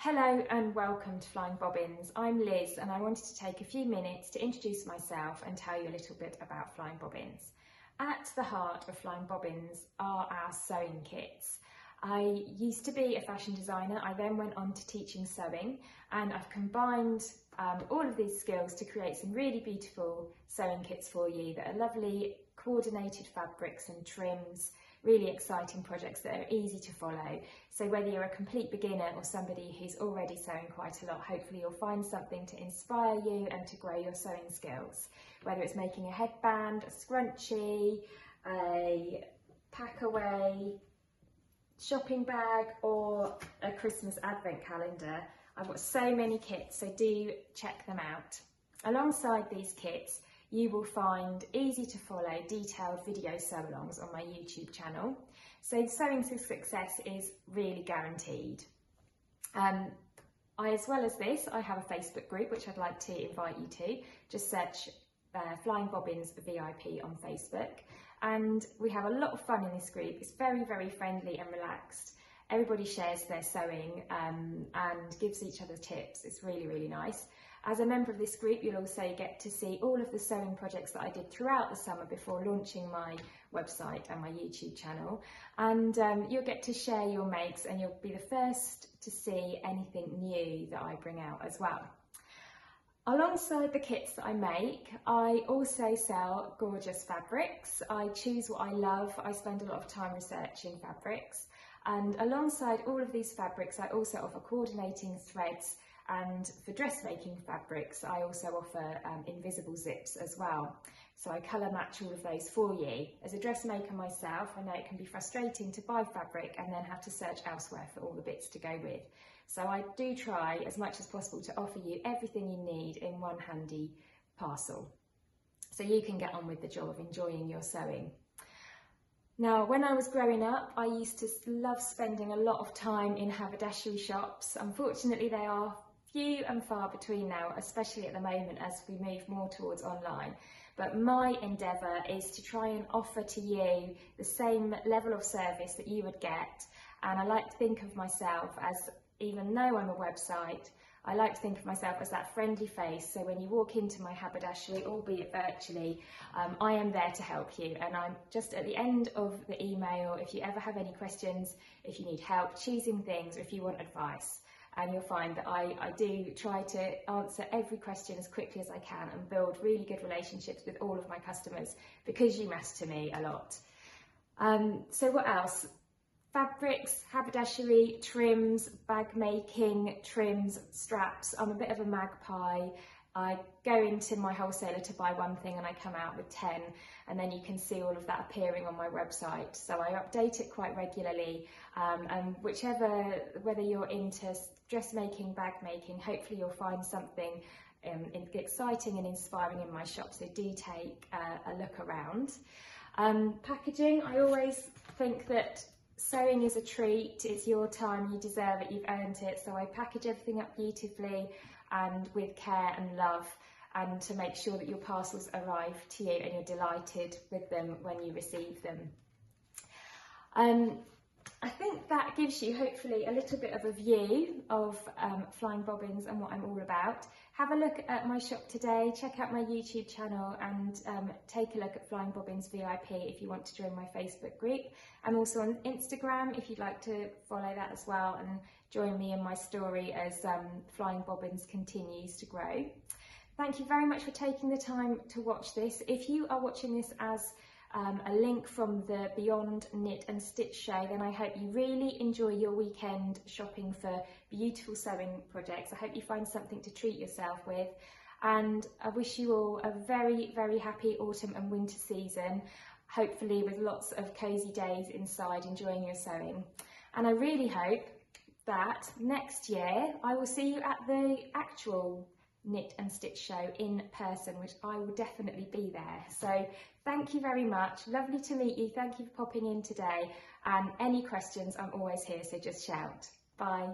Hello and welcome to Flying Bobbins. I'm Liz and I wanted to take a few minutes to introduce myself and tell you a little bit about Flying Bobbins. At the heart of Flying Bobbins are our sewing kits. I used to be a fashion designer. I then went on to teaching sewing, and I've combined all of these skills to create some really beautiful sewing kits for you that are lovely coordinated fabrics and trims, really exciting projects that are easy to follow. So whether you're a complete beginner or somebody who's already sewing quite a lot, hopefully you'll find something to inspire you and to grow your sewing skills. Whether it's making a headband, a scrunchie, a pack away, shopping bag or a Christmas advent calendar, I've got so many kits, so do check them out. Alongside these kits, you will find easy to follow detailed video sew-alongs on my YouTube channel. So sewing success is really guaranteed. As well as this, I have a Facebook group which I'd like to invite you to. Just search Flying Bobbins VIP on Facebook. And we have a lot of fun in this group. It's very, very friendly and relaxed. Everybody shares their sewing and gives each other tips. It's really, really nice. As a member of this group, you'll also get to see all of the sewing projects that I did throughout the summer before launching my website and my YouTube channel. And you'll get to share your makes and you'll be the first to see anything new that I bring out as well. Alongside the kits that I make, I also sell gorgeous fabrics. I choose what I love. I spend a lot of time researching fabrics. And alongside all of these fabrics, I also offer coordinating threads, and for dressmaking fabrics, I also offer invisible zips as well. So I colour match all of those for you. As a dressmaker myself, I know it can be frustrating to buy fabric and then have to search elsewhere for all the bits to go with. So I do try as much as possible to offer you everything you need in one handy parcel, so you can get on with the job of enjoying your sewing. Now, when I was growing up, I used to love spending a lot of time in haberdashery shops. Unfortunately, they are few and far between now, especially at the moment as we move more towards online. But my endeavour is to try and offer to you the same level of service that you would get. And I like to think of myself as, even though I'm a website, I like to think of myself as that friendly face. So when you walk into my haberdashery, albeit virtually, I am there to help you. And I'm just at the end of the email if you ever have any questions, if you need help choosing things, or if you want advice. And you'll find that I do try to answer every question as quickly as I can and build really good relationships with all of my customers because you matter to me a lot. So what else? Fabrics, haberdashery, trims, bag making, trims, straps. I'm a bit of a magpie. I go into my wholesaler to buy one thing and I come out with 10, and then you can see all of that appearing on my website. So I update it quite regularly, and whether you're into dressmaking, bag making, hopefully you'll find something exciting and inspiring in my shop, so do take a look around. Packaging, I always think that sewing is a treat. It's your time, you deserve it, you've earned it. So I package everything up beautifully and with care and love, and to make sure that your parcels arrive to you and you're delighted with them when you receive them. I think that gives you hopefully a little bit of a view of Flying Bobbins and what I'm all about. Have a look at my shop today, check out my YouTube channel, and take a look at Flying Bobbins VIP if you want to join my Facebook group. I'm also on Instagram if you'd like to follow that as well and join me in my story as Flying Bobbins continues to grow. Thank you very much for taking the time to watch this. If you are watching this as a link from the Beyond Knit and Stitch show, then I hope you really enjoy your weekend shopping for beautiful sewing projects. I hope you find something to treat yourself with, and I wish you all a very, very happy autumn and winter season, hopefully with lots of cosy days inside enjoying your sewing. And I really hope that next year I will see you at the actual Knit and Stitch show in person, which I will definitely be there. So thank you very much, lovely to meet you, thank you for popping in today, and any questions I'm always here, so just shout. Bye.